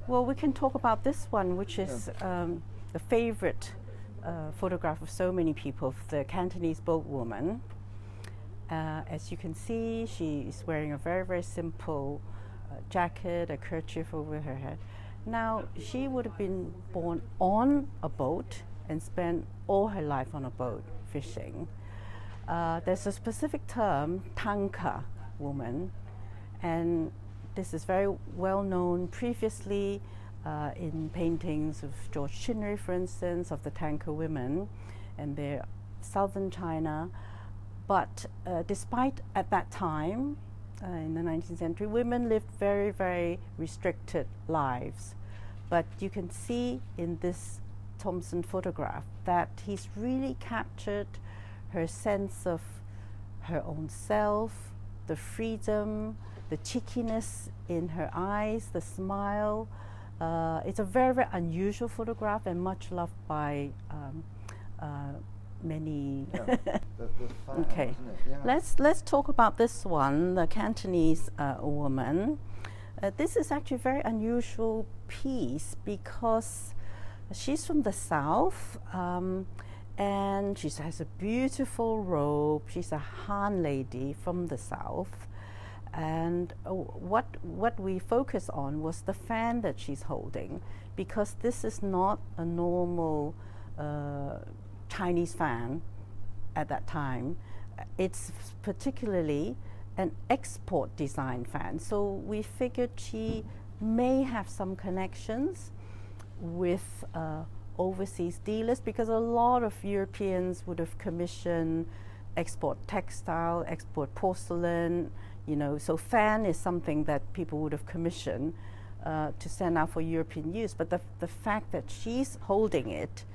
Well, we can talk about this one, which is the favorite photograph of so many people, of the Cantonese Woman. As you can see, she is wearing a very, very simple jacket, a kerchief over her head. Now, she would have been born on a boat and spent all her life on a boat fishing. There's a specific term, tanka woman, and this is very well known previously in paintings of George Chinnery, for instance, of the tanka women, and they're southern China. But despite at that time, in the 19th century, women lived very, very restricted lives. But you can see in this THOMSON photograph that he's really captured her sense of her own self, the freedom, the cheekiness in her eyes, the smile. It's a very, very unusual photograph and much loved by many. Yeah. the fan, Okay, isn't it? Yeah. let's talk about this one, the Cantonese woman. This is actually a very unusual piece because she's from the south, and she has a beautiful robe. She's a Han lady from the south, and what we focus on was the fan that she's holding, because this is not a normal Chinese fan at that time. It's particularly an export design fan. So we figured she may have some connections with overseas dealers, because a lot of Europeans would have commissioned export textile, export porcelain, so fan is something that people would have commissioned to send out for European use. But the fact that she's holding it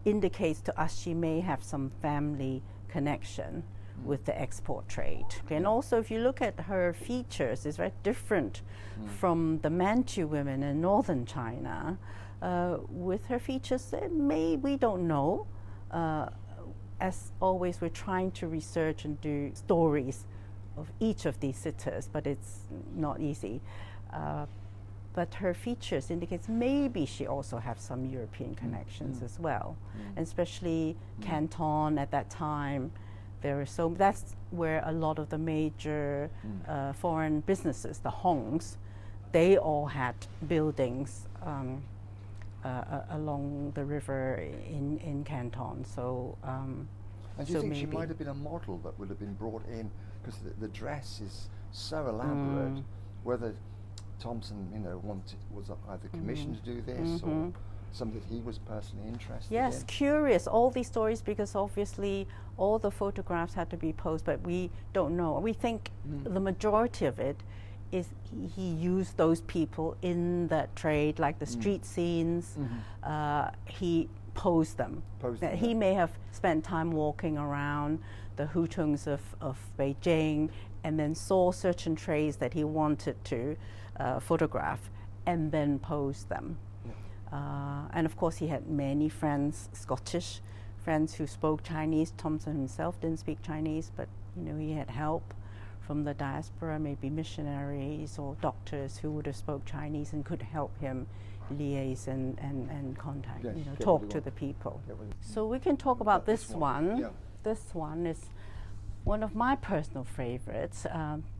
indicates to us she may have some family connection with the export trade. And also, if you look at her features, it's very different from the Manchu women in northern China. With her features, we don't know. As always, we're trying to research and do stories of each of these sitters, but it's not easy. But her features indicates maybe she also has some European connections as well, and especially Canton at that time. That's where a lot of the major foreign businesses, the Hongs, they all had buildings along the river in Canton. So, and do you think she might have been a model that would have been brought in, because the dress is so elaborate? Whether THOMSON, was either commissioned to do this or something that he was personally interested in? Yes, curious, all these stories, because obviously all the photographs had to be posed, but we don't know. We think the majority of it is he used those people in that trade, like the street scenes, he posed them. He may have spent time walking around the hutongs of Beijing and then saw certain trades that he wanted to photograph and then pose them. And of course he had many friends, Scottish friends who spoke Chinese. THOMSON himself didn't speak Chinese, but he had help from the diaspora, maybe missionaries or doctors who would have spoke Chinese and could help him liaise and contact, talk to the people. So we can talk about this one. Yeah. This one is one of my personal favorites.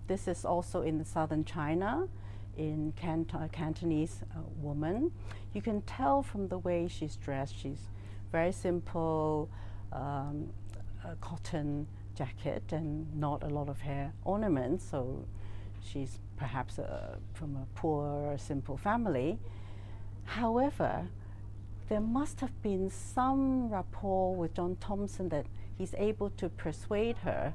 This is also in the southern China, in Cantonese woman. You can tell from the way she's dressed. She's very simple, cotton jacket and not a lot of hair ornaments. So she's perhaps from a poor, simple family. However, there must have been some rapport with John THOMSON that he's able to persuade her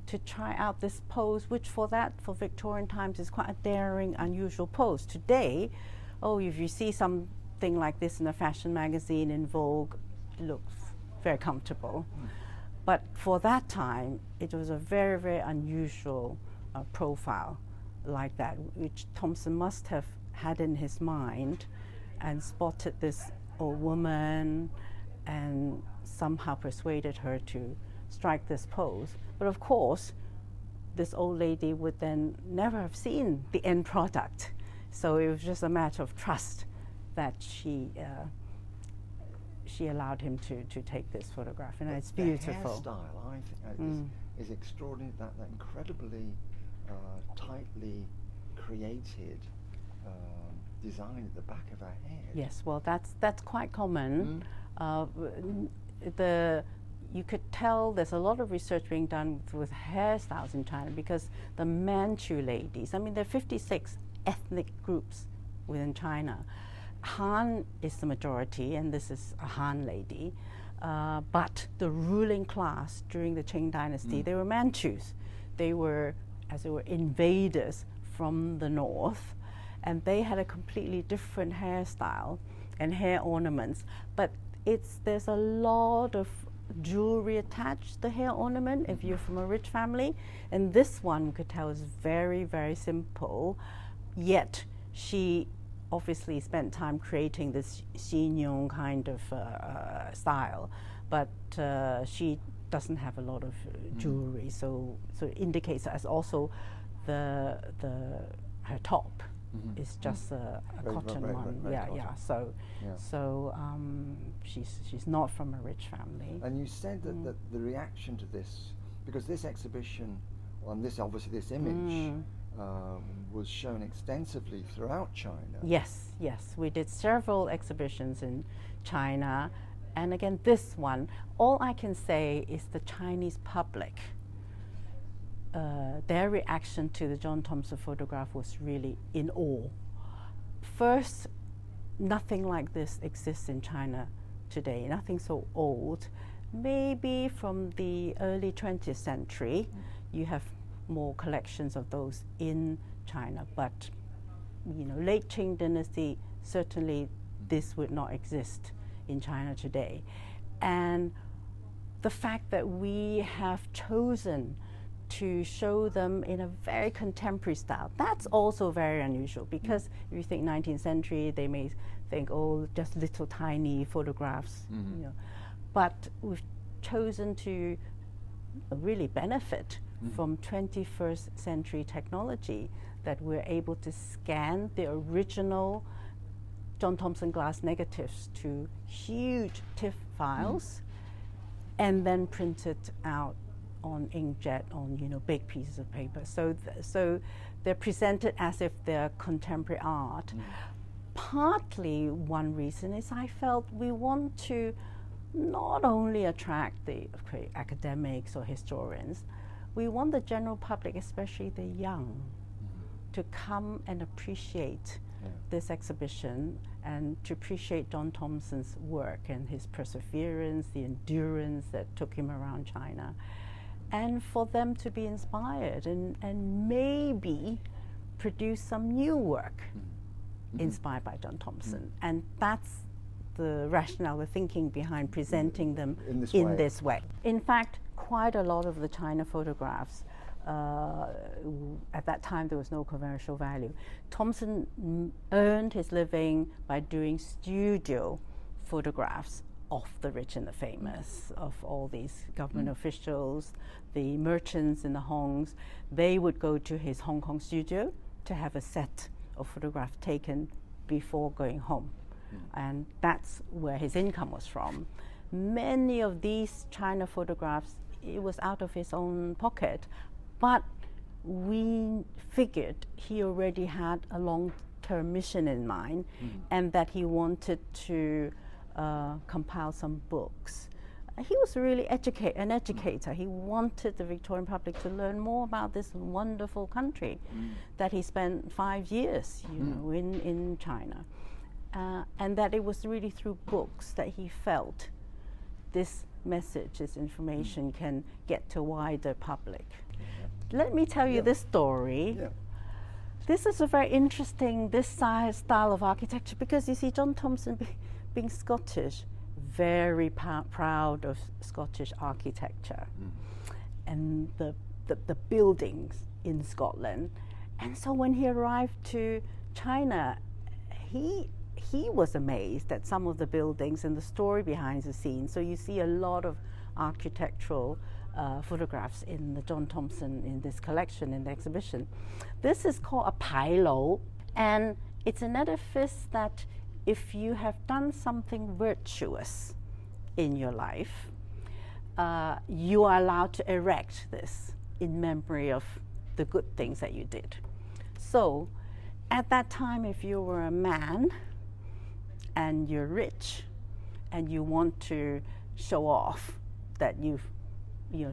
to try out this pose, which for Victorian times is quite a daring, unusual pose. Today, if you see something like this in a fashion magazine in Vogue, it looks very comfortable. But for that time, it was a very, very unusual profile like that, which THOMSON must have had in his mind and spotted this old woman and somehow persuaded her to strike this pose. But of course, this old lady would then never have seen the end product. So it was just a matter of trust that she allowed him to take this photograph, and it's beautiful. The hairstyle, I think, is extraordinary. That incredibly tightly created design at the back of her head. Yes, well, that's quite common. You could tell there's a lot of research being done with hairstyles in China, because the Manchu ladies, I mean, there are 56 ethnic groups within China. Han is the majority, and this is a Han lady. But the ruling class during the Qing dynasty, they were Manchus. They were, as it were, invaders from the north, and they had a completely different hairstyle and hair ornaments. But there's a lot of jewelry attached to the hair ornament if you're from a rich family, and this one we could tell is very, very simple, yet she obviously spent time creating this Xingyong kind of style, but she doesn't have a lot of jewelry, so it indicates as also her top is just a cotton one. So she's not from a rich family. And you said that the reaction to this, because this exhibition, and this image was shown extensively throughout China. Yes, we did several exhibitions in China, and again this one, all I can say is the Chinese public, their reaction to the John Thomson photograph was really in awe. First, nothing like this exists in China today, nothing so old. Maybe from the early 20th century, you have more collections of those in China, but late Qing dynasty, certainly this would not exist in China today. And the fact that we have chosen to show them in a very contemporary style, that's also very unusual, because if you think 19th century, they may think, oh, just little tiny photographs, but we've chosen to really benefit from 21st century technology, that we're able to scan the original John Thomson glass negatives to huge TIFF files and then print it out on inkjet on big pieces of paper. So they're presented as if they're contemporary art. Partly one reason is I felt we want to not only attract the academics or historians, we want the general public, especially the young, to come and appreciate this exhibition and to appreciate John Thomson's work and his perseverance, the endurance that took him around China, and for them to be inspired and maybe produce some new work inspired by John Thomson. And that's the rationale, the thinking behind presenting them in this way. In fact, quite a lot of the China photographs, at that time there was no commercial value. Thomson earned his living by doing studio photographs of the rich and the famous, of all these government officials, the merchants in the Hongs. They would go to his Hong Kong studio to have a set of photographs taken before going home. And that's where his income was from. Many of these China photographs, it was out of his own pocket, but we figured he already had a long-term mission in mind, and that he wanted to compile some books. He was really an educator. He wanted the Victorian public to learn more about this wonderful country that he spent 5 years, in China, and that it was really through books that he felt this message, this information can get to a wider public. Let me tell you this story. This is a very interesting, this style of architecture, because you see, John Thomson being Scottish, very proud of Scottish architecture and the buildings in Scotland. And so when he arrived to China, he was amazed at some of the buildings and the story behind the scenes. So you see a lot of architectural photographs in the John Thomson, in this collection, in the exhibition. This is called a 牌楼. And it's an edifice that if you have done something virtuous in your life, you are allowed to erect this in memory of the good things that you did. So at that time, if you were a man and you're rich and you want to show off that you've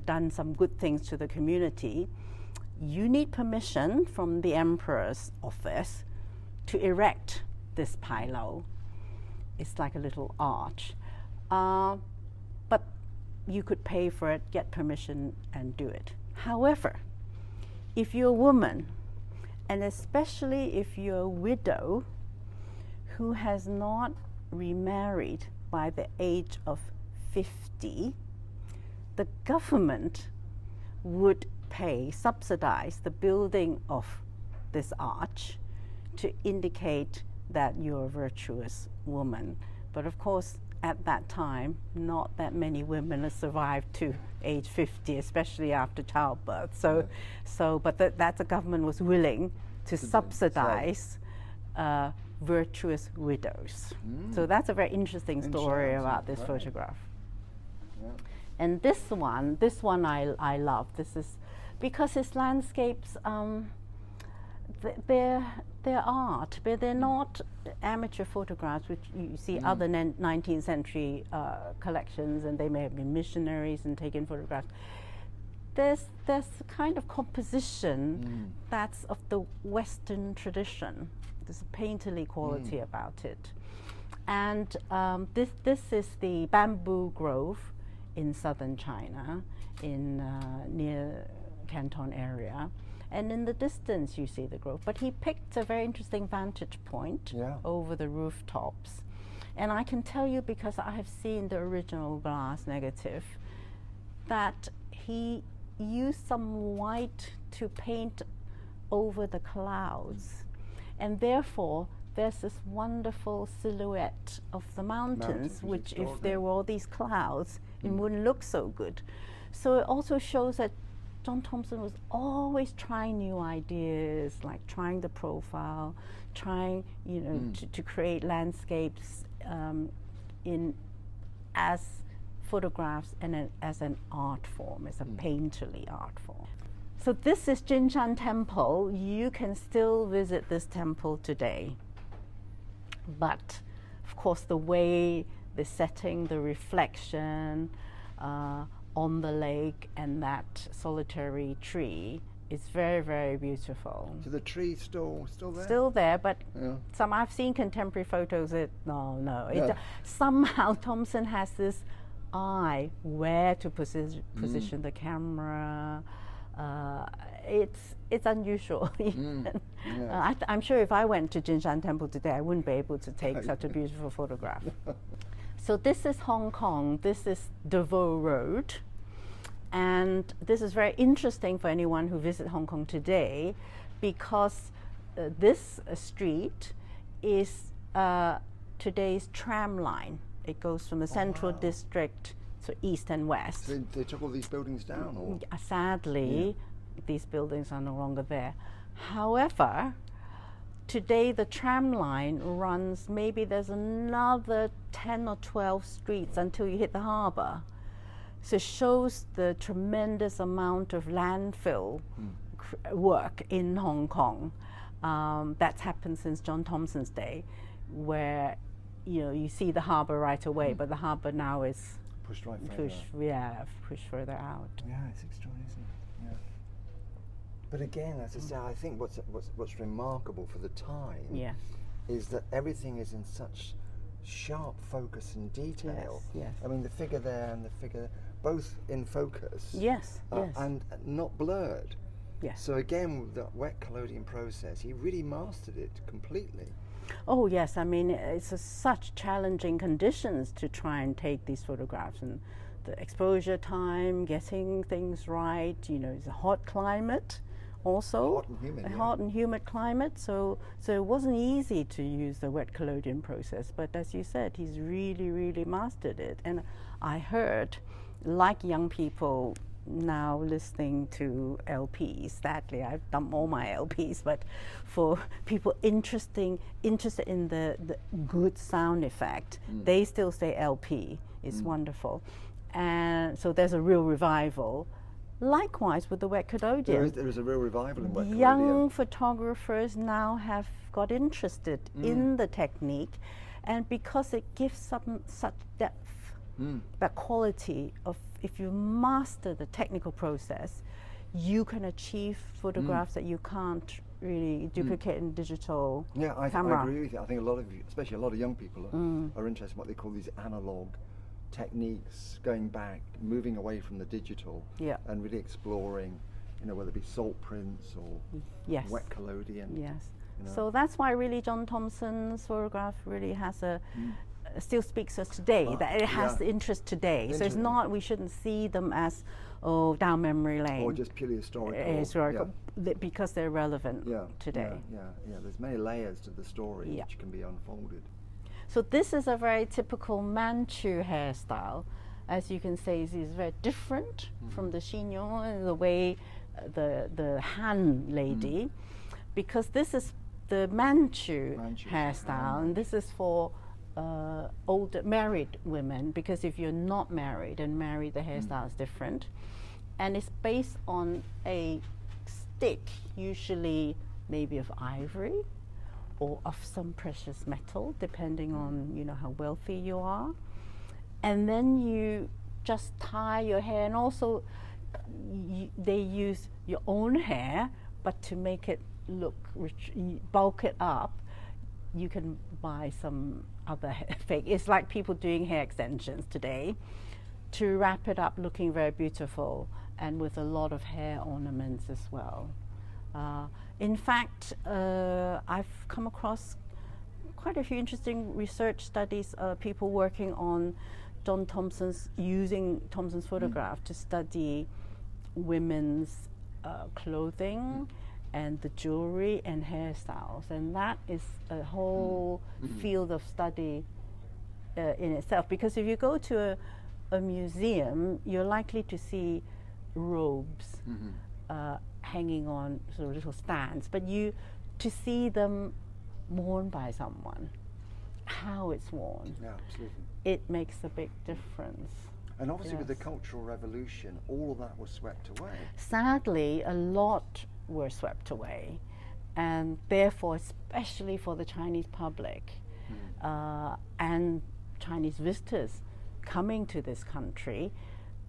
done some good things to the community, you need permission from the emperor's office to erect this pailao. It's like a little arch. But you could pay for it, get permission, and do it. However, if you're a woman, and especially if you're a widow who has not remarried by the age of 50, the government would subsidize the building of this arch to indicate that you're a virtuous woman. But of course, at that time, not that many women have survived to age 50, especially after childbirth. But that the government was willing to subsidize virtuous widows. So that's a very interesting story about this photograph. Yeah. And this one I love. This is because his landscapes, they're art, but they're not amateur photographs, which you see other 19th century collections, and they may have been missionaries and taken photographs. There's a kind of composition that's of the Western tradition. There's a painterly quality about it. And this is the bamboo grove in southern China, in near Canton area. And in the distance you see the grove. But he picked a very interesting vantage point over the rooftops. And I can tell you, because I have seen the original glass negative, that he used some white to paint over the clouds. And therefore, there's this wonderful silhouette of the mountains, which if there were all these clouds, it wouldn't look so good. So it also shows that John Thomson was always trying new ideas, like trying the profile, trying, to create landscapes as photographs and as an art form, as a painterly art form. So this is Jinjan Temple. You can still visit this temple today. But of course, the way, the setting, the reflection on the lake and that solitary tree is very, very beautiful. So the tree's still there? Still there, but some I've seen contemporary photos. Somehow Thomson has this eye where to position the camera. It's unusual. I'm sure if I went to Jinjan Temple today, I wouldn't be able to take such a beautiful photograph. So this is Hong Kong. This is Devoe Road. And this is very interesting for anyone who visits Hong Kong today, because this street is today's tram line. It goes from the central district to east and west. So they took all these buildings down? Or? Sadly, these buildings are no longer there. However, today the tram line runs, maybe there's another 10 or 12 streets until you hit the harbour. So it shows the tremendous amount of landfill work in Hong Kong that's happened since John Thomson's day, where you see the harbour right away, but the harbour now is pushed further out. Yeah, it's extraordinary, isn't it? Yeah. But again, as I say, I think what's remarkable for the time is that everything is in such sharp focus and detail. Yes. I mean, the figure there and the figure, both in focus. Yes. And not blurred. Yes. So again, with that wet collodion process, he really mastered it completely. Oh yes, I mean, it's such challenging conditions to try and take these photographs, and the exposure time, getting things right. It's a hot climate also. Hot and humid climate, so it wasn't easy to use the wet collodion process, but as you said, he's really, really mastered it. And I heard, like young people now listening to LPs. Sadly, I've dumped all my LPs, but for people interested in the good sound effect, they still say LP. It's wonderful. And so there's a real revival. Likewise with the wet collodion. There is a real revival in wet collodion. Young photographers now have got interested in the technique, and because it gives such depth, that quality of, if you master the technical process, you can achieve photographs that you can't really duplicate in digital camera. I agree with you. I think a lot of, especially a lot of young people are interested in what they call these analog techniques, going back, moving away from the digital, and really exploring, whether it be salt prints or wet collodion. Yes. So that's why really John Thomson's photograph really has still speaks to us today, that it has interest today. So it's not, we shouldn't see them as, down memory lane. Or just purely historical. Because they're relevant today. There's many layers to the story which can be unfolded. So this is a very typical Manchu hairstyle. As you can see, it's very different from the chignon, the way the Han lady, because this is the Manchu hairstyle, and this is for older married women, because if you're not married and married, the hairstyle is different. And it's based on a stick, usually maybe of ivory or of some precious metal, depending on how wealthy you are. And then you just tie your hair, and also they use your own hair, but to make it look rich, bulk it up, you can buy some other fake. It's like people doing hair extensions today to wrap it up looking very beautiful, and with a lot of hair ornaments as well. In fact, I've come across quite a few interesting research studies, people working on John Thomson's, using Thomson's photograph to study women's clothing and the jewelry and hairstyles. And that is a whole field of study in itself, because if you go to a museum, you're likely to see robes hanging on sort of little stands, but to see them worn by someone, how it's worn, it makes a big difference. And obviously with the Cultural Revolution, all of that was swept away. Sadly, a lot were swept away, and therefore, especially for the Chinese public and Chinese visitors coming to this country,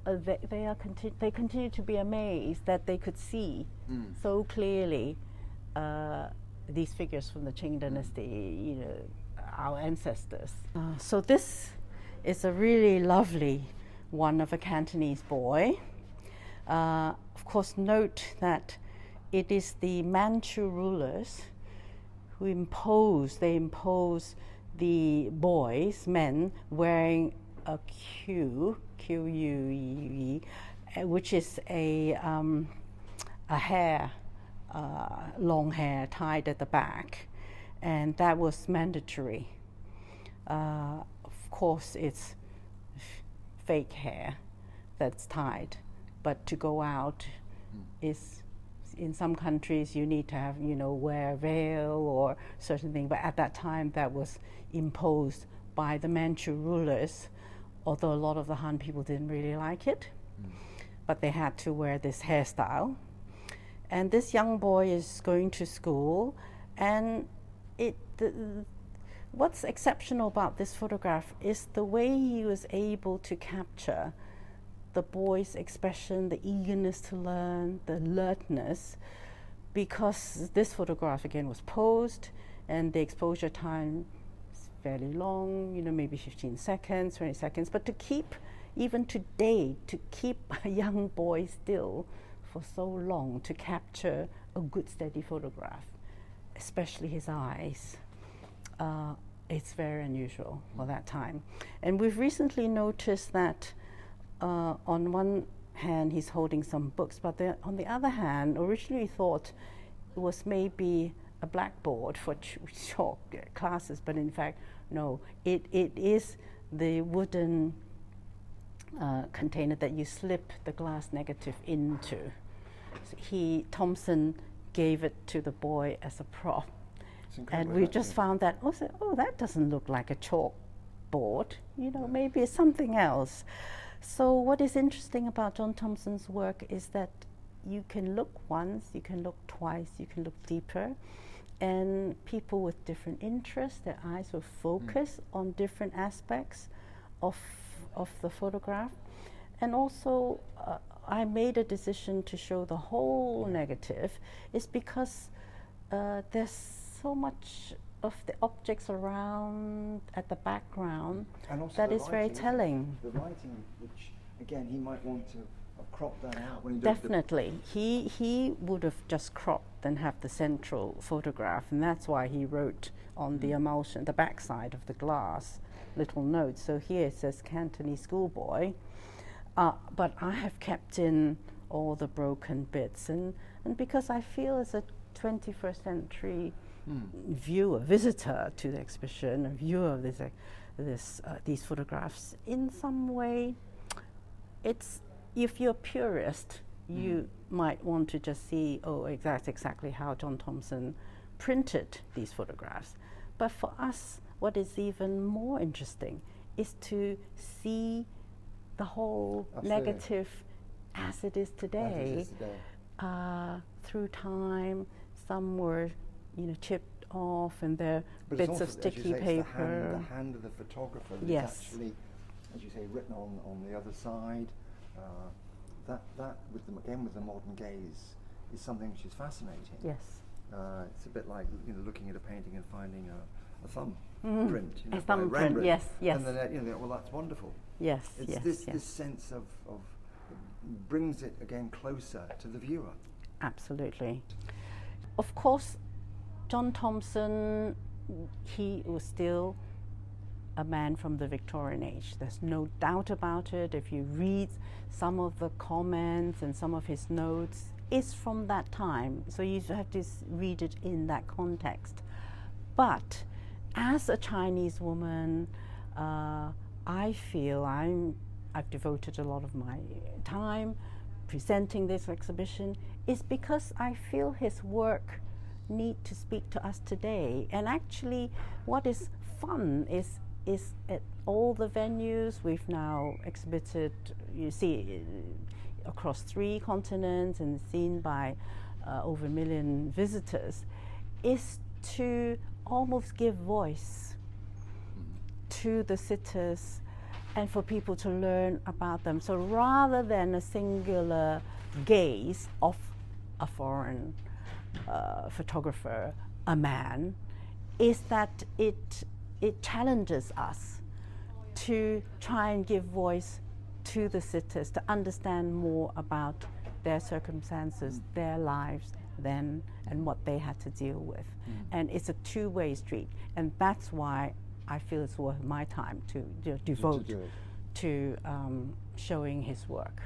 they continue to be amazed that they could see so clearly these figures from the Qing dynasty, our ancestors. So this is a really lovely one of a Cantonese boy. Of course, note that it is the Manchu rulers who impose the boys, men, wearing a Q-U-E, which is a hair, long hair tied at the back, and that was mandatory. Of course, it's fake hair that's tied, but to go out is, in some countries you need to have, wear a veil or certain thing, but at that time that was imposed by the Manchu rulers, although a lot of the Han people didn't really like it, but they had to wear this hairstyle. And this young boy is going to school, and what's exceptional about this photograph is the way he was able to capture the boy's expression, the eagerness to learn, the alertness, because this photograph again was posed, and the exposure time is fairly long, maybe 15 seconds, 20 seconds, but to keep, even today, to keep a young boy still for so long, to capture a good steady photograph, especially his eyes, it's very unusual for that time. And we've recently noticed that on one hand he's holding some books, but on the other hand, originally we thought it was maybe a blackboard for chalk classes, but in fact no, it is the wooden container that you slip the glass negative into. So THOMSON gave it to the boy as a prop. And we just found that, oh, that doesn't look like a chalkboard, maybe it's something else. So what is interesting about John Thomson's work is that you can look once, you can look twice, you can look deeper, and people with different interests, their eyes will focus on different aspects of the photograph. And also, I made a decision to show the whole negative is because there's so much of the objects around at the background that is very telling. The writing, which again he might want to have cropped that out when he Definitely, he would have just cropped and have the central photograph, and that's why he wrote on the emulsion, the backside of the glass, little notes. So here it says Cantonese schoolboy, but I have kept in all the broken bits, and because I feel as a 21st century viewer, visitor to the exhibition, a viewer of these photographs, in some way, it's, if you're a purist, you might want to just see, that's exactly how John Thomson printed these photographs. But for us, what is even more interesting is to see the whole negative as it is today, through time. Some were chipped off, and they're bits of sticky paper. The hand of the photographer yes. is actually, as you say, written on the other side. That with the modern gaze is something which is fascinating. Yes. It's a bit like looking at a painting and finding a thumb print. A thumbprint. Yes. Yes. And then well, that's wonderful. Yes. It's this sense of brings it again closer to the viewer. Absolutely. Of course, John Thomson, he was still a man from the Victorian age. There's no doubt about it. If you read some of the comments and some of his notes, it's from that time. So you have to read it in that context. But as a Chinese woman, I feel I've devoted a lot of my time presenting this exhibition is because I feel his work need to speak to us today. And actually, what is fun is at all the venues we've now exhibited, you see, across 3 continents and seen by over 1 million visitors, is to almost give voice to the sitters and for people to learn about them. So rather than a singular gaze of a foreign photographer, a man, is that it challenges us to try and give voice to the sitters, to understand more about their circumstances, their lives then, and what they had to deal with. And it's a two-way street, and that's why I feel it's worth my time to devote to showing his work.